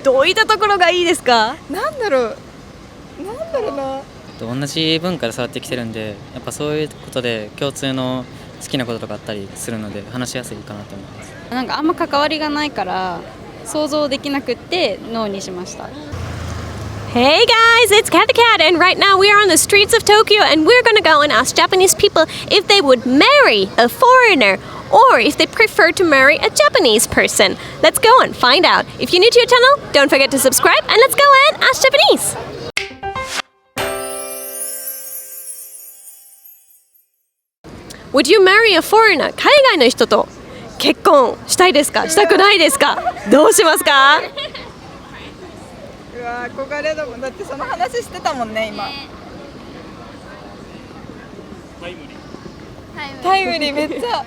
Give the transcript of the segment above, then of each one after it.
どういったところがいいですか？なんだろうな。同じ文化で育ってきてるんで、やっぱそういうことで共通の好きなこととかあったりするので話しやすいかなと思います。なんかあんま関わりがないから想像できなくってノーにしました。Hey guys, it's Cat the Cat, and right now we are on the streets of Tokyo, and we're gonna go and ask Japanese people if they would marry a foreigner or if they prefer to marry a Japanese person. Let's go and find out. If you're new to your channel, don't forget to subscribe, and let's go and ask Japanese. Would you marry a foreigner? 海外の人と結婚したいですか？したくないですか？どうしますか？うわ憧れだもん。だってその話してたもんね今。タイムリーめっちゃ。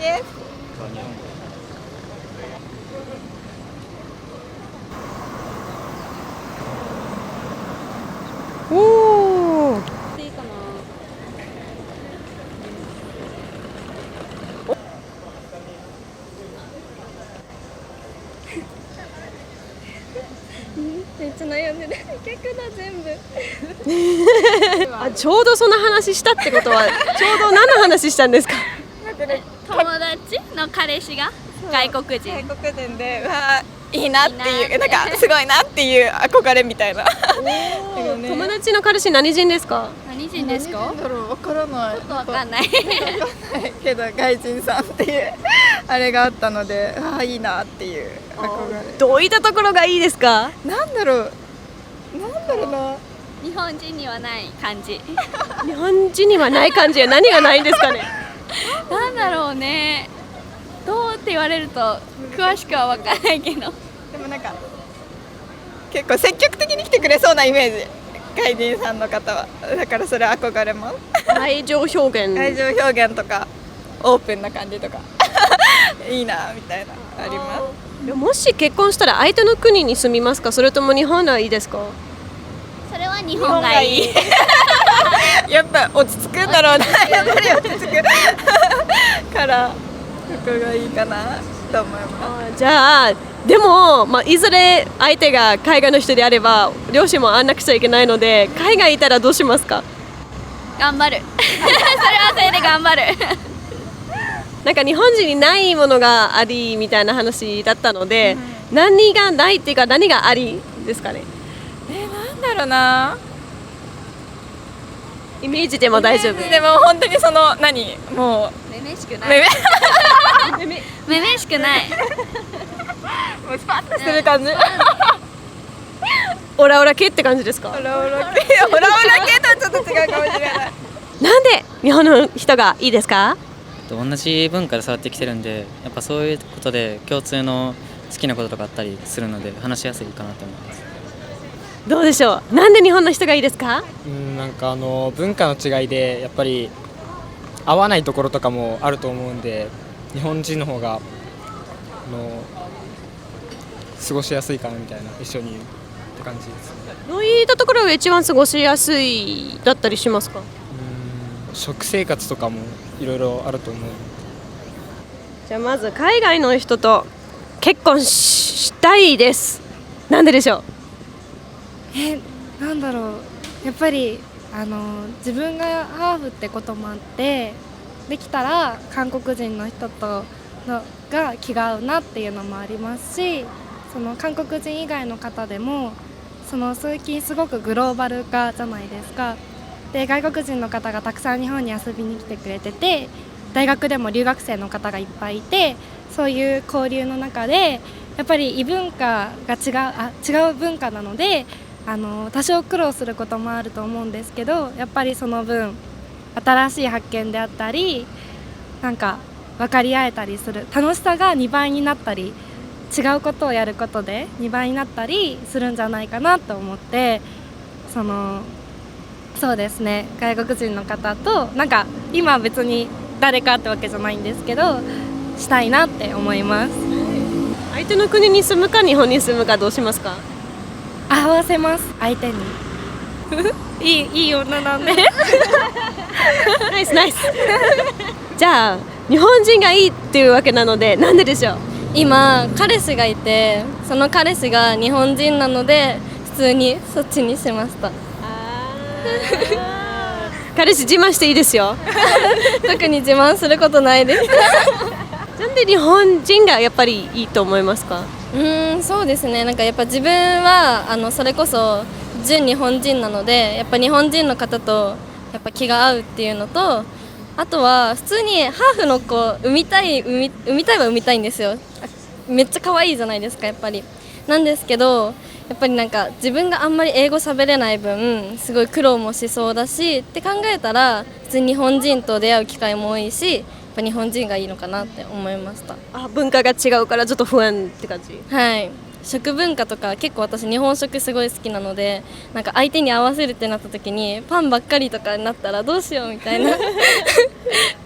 Yes。おー。いいかな。めっちゃ悩んでる。逆だ全部。あ、ちょうどその話したってことはちょうど何の話したんですか？友達の彼氏が外国人。外国人で、うわいいなっていう、なんかすごいなっていう憧れみたいな。友達の彼氏何人ですか？何人ですか？なんだろう、わからない。ちょっとわかんない。けど外人さんっていうあれがあったので、ああいいなっていう憧れ。どういったところがいいですか？なんだろうな。日本人にはない感じ。日本人にはない感じは何がないんですかね？なんだろうね。どうって言われると詳しくはわかんないけど。でもなんか結構積極的に来てくれそうなイメージ。外人さんの方は。だからそれ憧れます。愛情表現。愛情表現とかオープンな感じとかいいなみたいなあります。もし結婚したら相手の国に住みますか？それとも日本がいいですか？それは日本がいい。やっぱ落ち着くんだろうな。やっぱり落ち着くからここがいいかなと思います。じゃあでも、いずれ相手が海外の人であれば両親も会わなくちゃいけないので、海外いたらどうしますか？頑張る。それはそれで頑張る。なんか日本人にないものがありみたいな話だったので、何がないっていうか何がありですかね？なんだろうな。イメージでも大丈夫。でも本当にそのもうめめしくない。めめしくない。もうスパッとする感じ。オラオラ系って感じですか？オラオラ系とはちょっと違うかもしれない。なんで日本の人がいいですか？同じ文化で育ってきてるんで、やっぱそういうことで共通の好きなこととかあったりするので話しやすいかなと思います。どうでしょう？なんで日本の人がいいですか？なんか文化の違いでやっぱり合わないところとかもあると思うんで、日本人の方が過ごしやすいかなみたいな、一緒にって感じですね。どういったところが一番過ごしやすいだったりしますか？食生活とかもいろいろあると思う。じゃあまず海外の人と結婚したいです。なんででしょう？なんだろう、やっぱり自分がハーフってこともあって、できたら韓国人の人とが気が合うなっていうのもありますし、その韓国人以外の方でも最近すごくグローバル化じゃないですか。で外国人の方がたくさん日本に遊びに来てくれてて、大学でも留学生の方がいっぱいいて、そういう交流の中でやっぱり異文化が違う文化なので、多少苦労することもあると思うんですけど、やっぱりその分新しい発見であったり、なんか分かり合えたりする楽しさが2倍になったり、違うことをやることで2倍になったりするんじゃないかなと思って、そうですね、外国人の方となんか今別に誰かってわけじゃないんですけど、したいなって思います。相手の国に住むか日本に住むかどうしますか？合わせます、相手に。いい女なんで。ナイスナイス。じゃあ日本人がいいっていうわけなので、なんででしょう？今彼氏がいて、その彼氏が日本人なので普通にそっちにしました。彼氏自慢していいですよ。特に自慢することないです。なんで日本人がやっぱりいいと思いますか？そうですね。なんかやっぱ自分はそれこそ純日本人なので、やっぱ日本人の方とやっぱ気が合うっていうのと、あとは普通にハーフの子産みたいは産みたいんですよ。めっちゃ可愛いじゃないですか、やっぱり。なんですけど、やっぱりなんか自分があんまり英語喋れない分すごい苦労もしそうだしって考えたら、普通に日本人と出会う機会も多いし、やっぱ日本人がいいのかなって思いました。文化が違うからちょっと不安って感じ。はい、食文化とか結構私日本食すごい好きなので、なんか相手に合わせるってなった時にパンばっかりとかになったらどうしようみたいな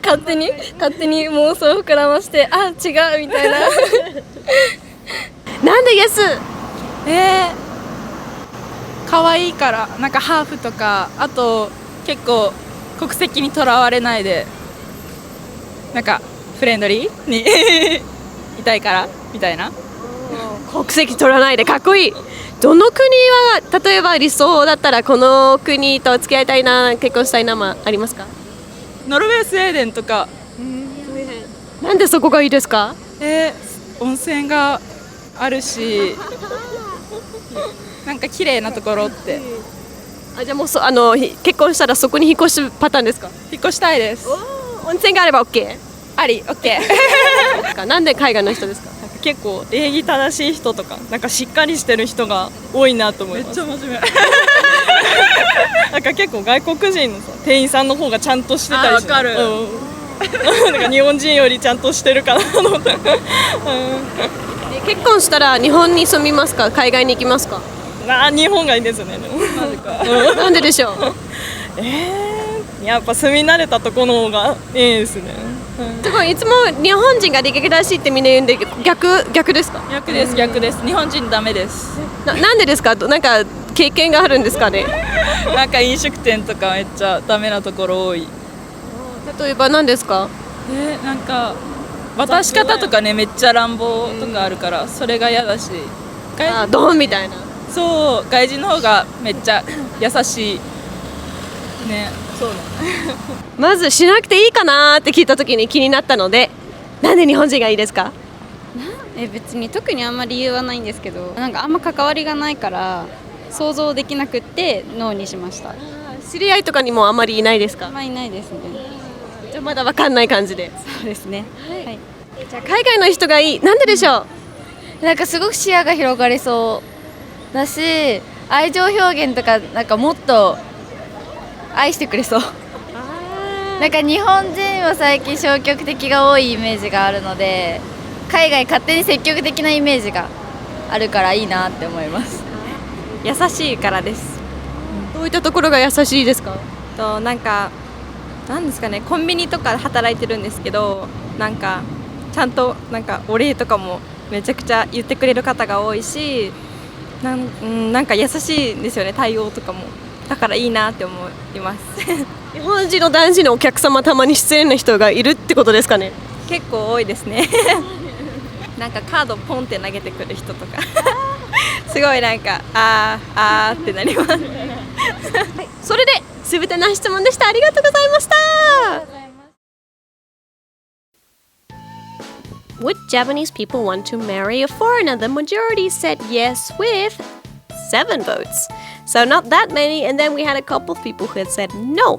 勝手に妄想を膨らまして、あ、違うみたいななんでイエス？可愛いから、なんかハーフとか、あと結構国籍にとらわれないで、なんかフレンドリーにいたいからみたいな。国籍取らないでかっこいい。どの国は例えば理想だったらこの国と付き合いたいな、結婚したいなもありますか？ノルウェー、スウェーデンとか。なんでそこがいいですか？温泉があるし、なんか綺麗なところって。じゃあもう結婚したらそこに引っ越すパターンですか？引っ越したいです。温泉があれば OK？ あり、OK。なんで海外の人ですか？結構礼儀正しい人とか、なんかしっかりしてる人が多いなと思います。めっちゃ真面目。なんか結構外国人のさ店員さんの方がちゃんとしてたりして、わかる。なんか日本人よりちゃんとしてるかなと思って。結婚したら日本に住みますか？海外に行きますか？日本がいいですね。なんででしょう？やっぱ住み慣れたところの方がいいですね。すごい、いつも日本人が礼儀正しいってみんな言うんで、逆ですか？逆です。日本人ダメです。なんでですか？なんか経験があるんですかね？なんか飲食店とかめっちゃダメなところ多い。例えば何ですか？なんか渡し方とかね、めっちゃ乱暴とかあるからそれが嫌だし、ドンみたいな。そう、外人の方がめっちゃ優しいね。そうだ。まずしなくていいかなって聞いた時に気になったので、なんで日本人がいいですか？別に特にあんまり理由はないんですけど、なんかあんま関わりがないから想像できなくってノーにしました。知り合いとかにもあんまりいないですか？あんまりいないですね。じゃあまだわかんない感じで。そうですね。はい。じゃあ海外の人がいい。なんででしょう？なんかすごく視野が広がりそうだし、愛情表現とかなんかもっと愛してくれそう。なんか日本人は最近消極的が多いイメージがあるので、海外勝手に積極的なイメージがあるからいいなって思います。優しいからです。どういったところが優しいですか？なんかなんですかね、コンビニとかで働いてるんですけど、なんかちゃんとなんかお礼とかもめちゃくちゃ言ってくれる方が多いし、なんか優しいんですよね、対応とかも。だからいいなって思います。日本人の男子のお客様、たまに失礼な人がいるってことですかね？結構多いですね。なんかカードポンって投げてくる人とかすごいなんかあーってなります。それで全ての質問でした。ありがとうございました。Would Japanese people want to marry a foreigner? The majority said yes with 7 votes. So not that many, and then we had a couple of people who had said no.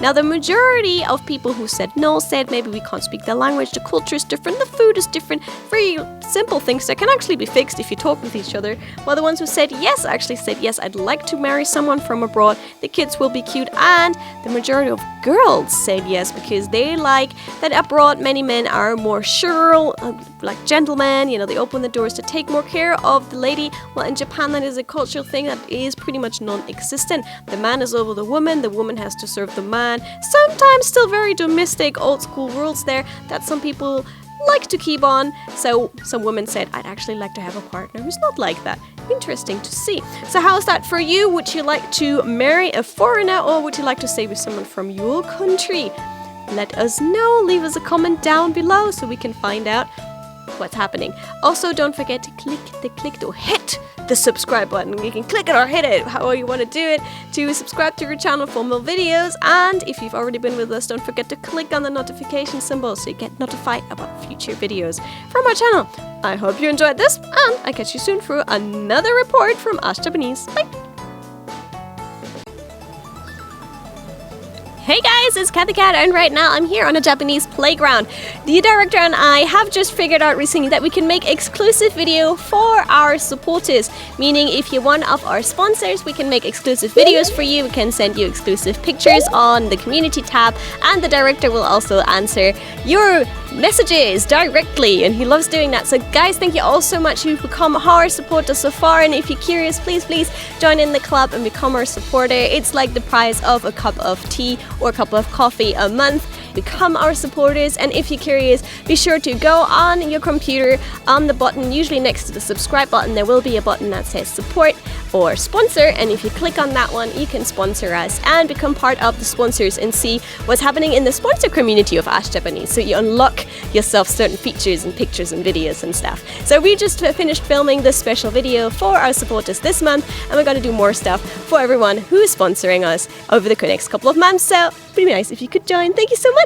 Now the majority of people who said no said maybe we can't speak the language, the culture is different, the food is different, very simple things that can actually be fixed if you talk with each other. While the ones who said yes actually said yes, I'd like to marry someone from abroad, the kids will be cute, and the majority of girls said yes because they like that abroad many men are more sure, like gentlemen, you know, they open the doors to take more care of the lady. Well, in Japan that is a cultural thing that is pretty much non-existent. The man is over the woman has to serve the man. Sometimes still very domestic, old school rules there that some people like to keep on. So some women said, I'd actually like to have a partner who's not like that. Interesting to see. So how's that for you? Would you like to marry a foreigner, or would you like to stay with someone from your country? Let us know. Leave us a comment down below so we can find out what's happening. Also, don't forget to click or hit the subscribe button. You can click it or hit it, however you want to do it, to subscribe to our channel for more videos. And if you've already been with us, don't forget to click on the notification symbol so you get notified about future videos from our channel. I hope you enjoyed this, and I catch you soon for another report from Ask Japanese. Bye! Hey guys, it's Kat the Cat, and right now I'm here on a Japanese playground. The director and I have just figured out recently that we can make exclusive video for our supporters, meaning if you're one of our sponsors, we can make exclusive videos for you, we can send you exclusive pictures on the community tab, and the director will also answer your messages directly, and he loves doing that. So guys, thank you all so much. You've become our supporter so far, and if you're curious, please join in the club and become our supporter. It's like the price of a cup of tea or a cup of coffee a month. Become our supporters, and if you're curious, be sure to go on your computer on the button, usually next to the subscribe button, there will be a button that says support or sponsor, and if you click on that one, you can sponsor us and become part of the sponsors and see what's happening in the sponsor community of Ask Japanese, so you unlock yourself certain features and pictures and videos and stuff. So we just finished filming this special video for our supporters this month, and we're going to do more stuff for everyone who is sponsoring us over the next couple of months, so it'd be nice if you could join. Thank you so much!